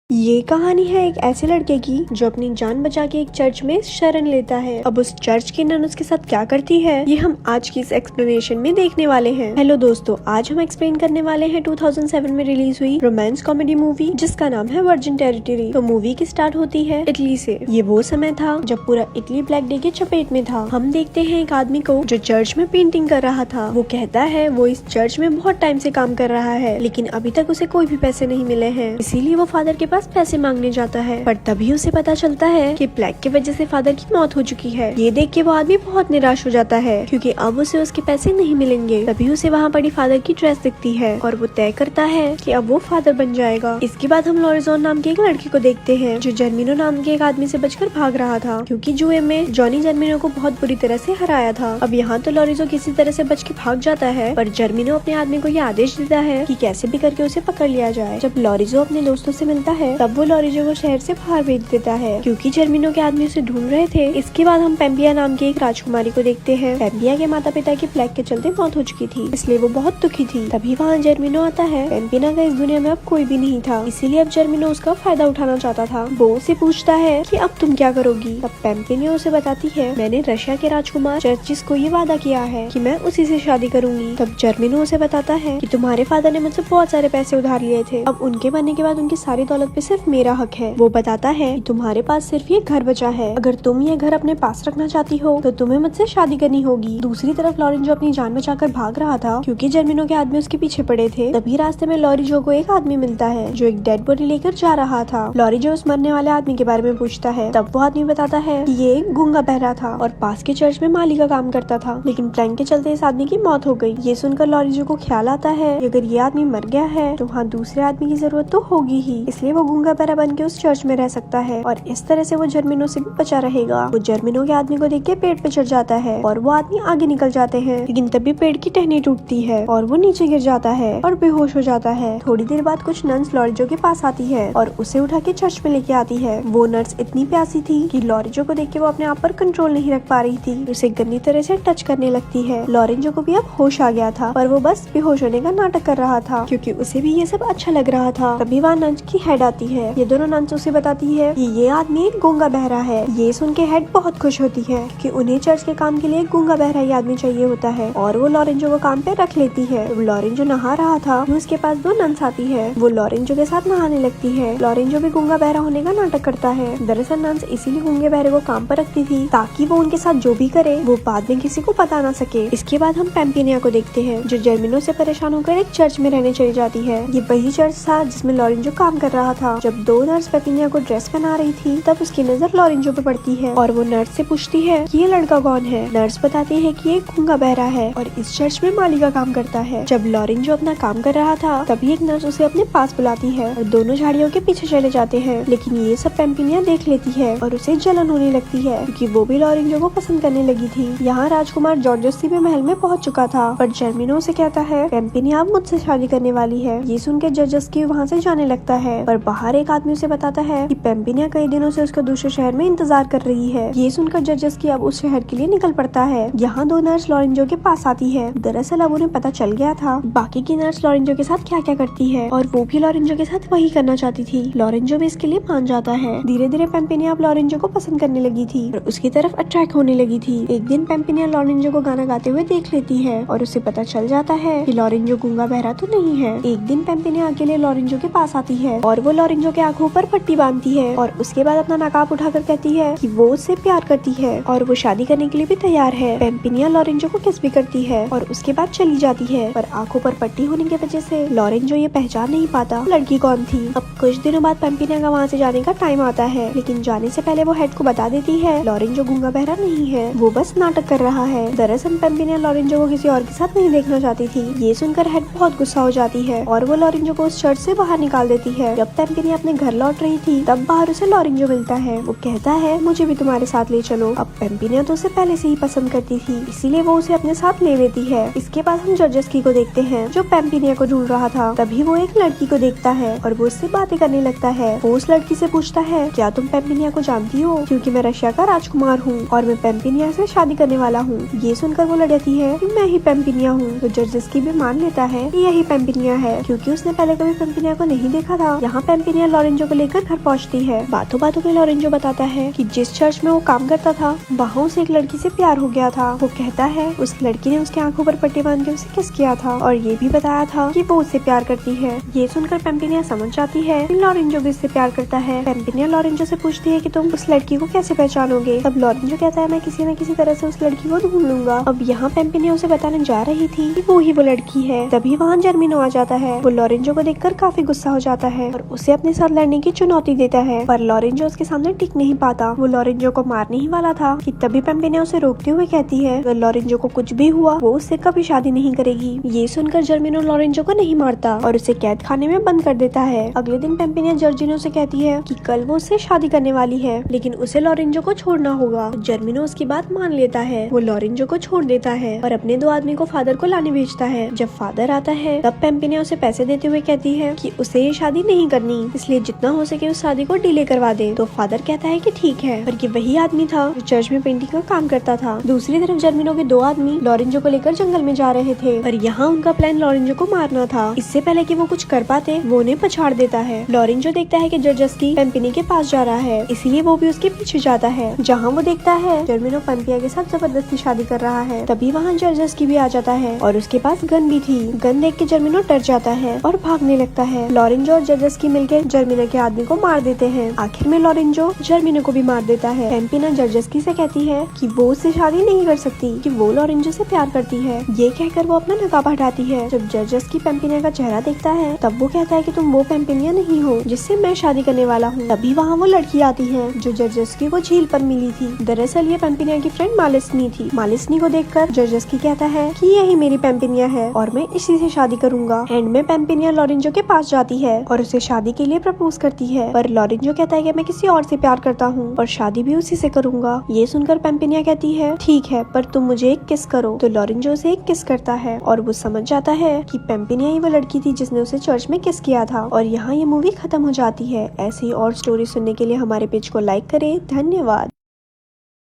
ये कहानी है एक ऐसे लड़के की जो अपनी जान बचा के एक चर्च में शरण लेता है। अब उस चर्च की नन उसके साथ क्या करती है ये हम आज की इस एक्सप्लेनेशन में देखने वाले हैं। हेलो दोस्तों, आज हम एक्सप्लेन करने वाले हैं 2007 में रिलीज हुई रोमांस कॉमेडी मूवी जिसका नाम है वर्जिन टेरिटरी। तो मूवी की स्टार्ट होती है इटली से। ये वो समय था जब पूरा इटली ब्लैक डे की चपेट में था। हम देखते हैं एक आदमी को जो चर्च में पेंटिंग कर रहा था। वो कहता है वो इस चर्च में बहुत टाइम से काम कर रहा है लेकिन अभी तक उसे कोई भी पैसे नहीं मिले हैं, इसीलिए वो फादर के पास पैसे मांगने जाता है। पर तभी उसे पता चलता है कि प्लेग की वजह से फादर की मौत हो चुकी है। ये देख के वो आदमी बहुत निराश हो जाता है क्योंकि अब उसे उसके पैसे नहीं मिलेंगे। तभी उसे वहाँ पड़ी फादर की ड्रेस दिखती है और वो तय करता है कि अब वो फादर बन जाएगा। इसके बाद हम लॉरिजोन नाम के एक लड़के को देखते हैं जो जर्मिनो नाम के एक आदमी से बचकर भाग रहा था क्योंकि जुए में जॉनी जर्मिनो को बहुत बुरी तरह से हराया था। अब यहाँ तो लॉरिजो किसी तरह से बच के भाग जाता है पर जर्मिनो अपने आदमी को ये आदेश देता है कि कैसे भी करके उसे पकड़ लिया जाए। जब लॉरिजो अपने दोस्तों से मिलता है तब वो लॉरिजो को शहर से बाहर भेज देता है क्योंकि जर्मिनो के आदमी उसे ढूंढ रहे थे। इसके बाद हम पेम्पिया नाम की एक राजकुमारी को देखते हैं। पेम्पिया के माता पिता की प्लेग के चलते मौत हो चुकी थी, इसलिए वो बहुत दुखी थी। तभी वहाँ जर्मिनो आता है। पेम्पिना का इस दुनिया में अब कोई भी नहीं था, इसीलिए अब जर्मिनो उसका फायदा उठाना चाहता था। वो उसे पूछता है कि अब तुम क्या करोगी। तब पेम्पिना उसे बताती है मैंने रशिया के राजकुमार चर्चिस को ये वादा किया है कि मैं उसी से शादी करूंगी। तब जर्मिनो उसे बताता है कि तुम्हारे फादर ने मुझसे बहुत सारे पैसे उधार लिए थे, अब उनके मरने के बाद उनकी सारी दौलत पे सिर्फ मेरा हक है। वो बताता है कि तुम्हारे पास सिर्फ ये घर बचा है, अगर तुम ये घर अपने पास रखना चाहती हो तो तुम्हें मुझसे शादी करनी होगी। दूसरी तरफ लॉरेंजो अपनी जान बचाकर भाग रहा था क्योंकि जर्मिनो के आदमी उसके पीछे पड़े थे। तभी रास्ते में लॉरिजो को एक आदमी मिलता है जो एक डेड बॉडी लेकर जा रहा था। लॉरिजो उस मरने वाले आदमी के बारे में पूछता है। तब वो आदमी बताता है कि ये एक गूंगा बहरा था और पास के चर्च में माली का काम करता था, लेकिन प्लैंक के चलते इस आदमी की मौत हो गई। ये सुनकर लॉरिजो को ख्याल आता है कि अगर ये आदमी मर गया है तो वहाँ दूसरे आदमी की जरूरत तो होगी ही, इसलिए वो गूंगा बहरा बन के उस चर्च में रह सकता है और इस तरह से वो जर्मिनो से भी बचा रहेगा। वो जर्मिनो के आदमी को देख के पेड़ पे चढ़ जाता है और वो आदमी आगे निकल जाते हैं, लेकिन तभी पेड़ की टहनी टूटती है और वो नीचे गिर जाता है और बेहोश हो जाता है। थोड़ी देर बाद कुछ नर्स लॉरिजो के पास आती है और उसे उठा के चर्च में लेके आती है। वो नर्स इतनी प्यासी थी कि लॉरिजो को देख के वो अपने आप पर कंट्रोल नहीं रख पा रही थी, उसे गंदी तरह से टच करने लगती है। लॉरेंजो को भी अब होश आ गया था पर वो बस बेहोश होने का नाटक कर रहा था क्योंकि उसे भी ये सब अच्छा लग रहा था। तभी वहाँ नंस की हेड आती है। ये दोनों नंस उसे बताती है कि ये आदमी एक गूंगा बहरा है। ये सुन के हेड बहुत खुश होती है क्योंकि उन्हें चर्च के काम के लिए एक गूंगा बहरा ही आदमी चाहिए होता है और वो लॉरेंजो को काम पे रख लेती है। लॉरेंजो नहा रहा था, उसके पास दो नंस आती है। वो लॉरेंजो के साथ नहाने लगती है। लॉरेंजो भी गूंगा बहरा होने का नाटक करता है। दरअसल नंस इसीलिए गूंगे बहरे को काम पर रखती थी ताकि वो उनके साथ जो भी करे वो बाद में किसी को पता ना सके। इसके बाद हम पेम्पिनिया को देखते हैं जो जर्मिनो से परेशान होकर एक चर्च में रहने चली जाती है। ये वही चर्च था जिसमें लॉरेंजो काम कर रहा था। जब दो नर्स पेम्पिनिया को ड्रेस पहना रही थी तब उसकी नजर लॉरेंजो पे पड़ती है और वो नर्स से पूछती है कि ये लड़का कौन है। नर्स बताती है कि ये गूंगा बहरा है और इस चर्च में माली का काम करता है। जब लॉरेंजो अपना काम कर रहा था तभी एक नर्स उसे अपने पास बुलाती है और दोनों झाड़ियों के पीछे चले जाते हैं, लेकिन ये सब पेम्पिनिया देख लेती है और उसे जलन होने लगती है क्योंकि वो भी लॉरेंजो को पसंद करने लगी थी। यहाँ राजकुमार जॉर्जोसी भी महल में पहुंच चुका था पर जर्मिनो से कहता है पेम्पिनिया अब मुझसे शादी करने वाली है। ये सुनकर जॉर्जोस्की वहाँ से जाने लगता है पर बाहर एक आदमी उसे बताता है कि पेम्पिनिया कई दिनों से उसका दूसरे शहर में इंतजार कर रही है। ये सुनकर जॉर्जोस्की अब उस शहर के लिए निकल पड़ता है। यहाँ दो नर्स लॉरेंजो के पास आती है। दरअसल अब उन्हें पता चल गया था बाकी की नर्स लॉरेंजो के साथ क्या क्या करती है और वो भी लॉरेंजो के साथ वही करना चाहती थी। लॉरेंजो भी इसके लिए मान जाता है। धीरे धीरे पेम्पिनिया अब लॉरेंजो को पसंद करने लगी थी और उसकी तरफ अट्रैक्ट होने लगी थी। एक दिन पेम्पिनिया लॉरेंजो को गाना गाते हुए देख लेती है और उसे पता चल जाता है कि लॉरेंजो गूंगा बहरा तो नहीं है। एक दिन पेम्पिनिया अकेले लॉरेंजो के पास आती है और वो लॉरेंजो के आंखों पर पट्टी बांधती है और उसके बाद अपना नकाब उठाकर कहती है कि वो उससे प्यार करती है और वो शादी करने के लिए भी तैयार है। पेम्पिनिया लॉरेंजो को किस भी करती है और उसके बाद चली जाती है पर आंखों पर पट्टी होने की वजह से लॉरेंजो ये पहचान नहीं पाता लड़की कौन थी। अब कुछ दिनों बाद पेम्पिनिया का वहाँ से जाने का टाइम आता है, लेकिन जाने से पहले वो हेड को बता देती है लॉरेंजो गूंगा बहरा नहीं है, वो बस नाटक कर रहा है। दरअसल पेम्पिनिया लॉरेंजो को किसी और के साथ नहीं देखना चाहती थी। ये सुनकर हेड बहुत गुस्सा हो जाती है और वो लॉरेंजो को उस चर्च से बाहर निकाल देती है। जब पेम्पिनिया अपने घर लौट रही थी तब बाहर उसे लॉरेंजो मिलता है। वो कहता है मुझे भी तुम्हारे साथ ले चलो। अब पेम्पिनिया तो उसे पहले से ही पसंद करती थी, इसीलिए वो उसे अपने साथ ले लेती है। इसके बाद हम जॉर्जोस्की को देखते हैं जो पेम्पिनिया को ढूंढ रहा था। तभी वो एक लड़की को देखता है और वो उससे बातें करने लगता है। वो उस लड़की से पूछता है क्या तुम पेम्पिनिया को जानती हो, क्योंकि मैं रशिया का राजकुमार हूँ और मैं पेम्पिनिया से शादी करने वाला हूँ। ये सुनकर वो लड़की है कि मैं ही पेम्पिनिया हूँ। तो जॉर्जोस्की भी मान लेता है कि यही पेम्पिनिया है क्योंकि उसने पहले कभी पेम्पिनिया को नहीं देखा था। यहाँ पेम्पिनिया लॉरेंजो को लेकर घर पहुंचती है। बातों बातों में लॉरेंजो बताता है कि जिस चर्च में वो काम करता था वहाँ उसे एक लड़की से प्यार हो गया था। वो कहता है उस लड़की ने उसकी आंखों पर पट्टी बांध के उसे किस किया था और ये भी बताया था कि वो उससे प्यार करती है। ये सुनकर पेम्पिनिया समझ जाती है कि लॉरेंजो भी उससे प्यार करता है। पेम्पिनिया लॉरेंजो से पूछती है कि तुम उस लड़की को कैसे पहचानोगे। तब लॉरेंजो कहता है मैं किसी न किसी तरह से उस लड़की को ढूंढ लूंगा। अब यहाँ पेम्पिनिया उसे बताने जा रही थी कि वो ही वो लड़की है। तभी वहाँ जर्मिनो आ जाता है। वो लॉरेंजो को देखकर काफी गुस्सा हो जाता है और उसे अपने साथ लड़ने की चुनौती देता है, पर लॉरेंजो उसके सामने टिक नहीं पाता। वो लॉरेंजो को मारने ही वाला था कि तभी पेम्पिनिया उसे रोकते हुए कहती है अगर लॉरेंजो को कुछ भी हुआ वो उससे कभी शादी नहीं करेगी। ये सुनकर जर्मिनो लॉरेंजो को नहीं मारता और उसे कैद खाने में बंद कर देता है। अगले दिन पेम्पिनिया जर्जिनो से कहती है कि कल वो उससे शादी करने वाली है, लेकिन उसे लॉरेंजो को छोड़ना होगा। जर्मिनो उसकी बात मान लेता है। वो लॉरेंजो को छोड़ देता है और अपने 2 आदमी को फादर को लाने भेजता है। जब फादर आता है तब पेम्पिनिया उसे पैसे देते हुए कहती है कि उसे ये शादी नहीं करनी, इसलिए जितना हो सके उस शादी को डिले करवा दे। तो फादर कहता है कि ठीक है, पर ये वही आदमी था जो चर्च में पेंटिंग का काम करता था। दूसरी तरफ जर्मिनो के 2 आदमी लॉरेंजो को लेकर जंगल में जा रहे थे, पर यहाँ उनका प्लान लॉरेंजो को मारना था। इससे पहले कि वो कुछ कर पाते वो उन्हें पछाड़ देता है। लॉरेंजो देखता है कि जर्जस्की पेम्पिनी के पास जा रहा है, इसीलिए वो भी उसके पीछे जाता है। जहाँ वो देखता है जर्मिनो पेम्पिया के साथ जबरदस्ती शादी कर रहा है। तभी वहाँ जर्जस्की भी आ जाता है और उसके पास गन भी थी। गन देख के जर्मिनो डर जाता है और भागने लगता है। लॉरेंजो और जर्जस्की मिलकर जर्मिनो के आदमी को मार देते हैं। आखिर में लॉरेंजो जर्मिनो को भी मार देता है। पेम्पिना जर्जस्की से कहती है कि वो उससे शादी नहीं कर सकती, कि वो लॉरेंजो से प्यार करती है। ये कहकर वो अपना नकाब हटाती है। जब जर्जस्की पेम्पिना का चेहरा देखता है तब वो कहता है कि तुम वो पेम्पिनिया नहीं हो जिससे मैं शादी करने वाला हूँ। तभी वहाँ वो लड़की आती है जो जर्जस्की को झील पर मिली थी। दरअसल ये पेम्पिनिया की फ्रेंड मालिस्नी थी। मालिस्नी को देखकर जर्जस्की कहता है कि यही मेरी पेम्पिनिया है और मैं इसी से शादी करूंगा। एंड में पेम्पिनिया लॉरेंजो के पास जाती है और उसे शादी के लिए प्रपोज करती है, पर लॉरेंजो कहता है कि मैं किसी और से प्यार करता हूँ और शादी भी उसी से करूंगा। ये सुनकर पेम्पिनिया कहती है ठीक है, पर तुम मुझे एक किस करो। तो लॉरेंजो उसे एक किस करता है और वो समझ जाता है कि पेम्पिनिया ही वो लड़की थी जिसने उसे चर्च में किस किया था। और यहाँ ये मूवी खत्म हो जाती है। ऐसी और स्टोरी सुनने के लिए हमारे पेज को लाइक करें। धन्यवाद।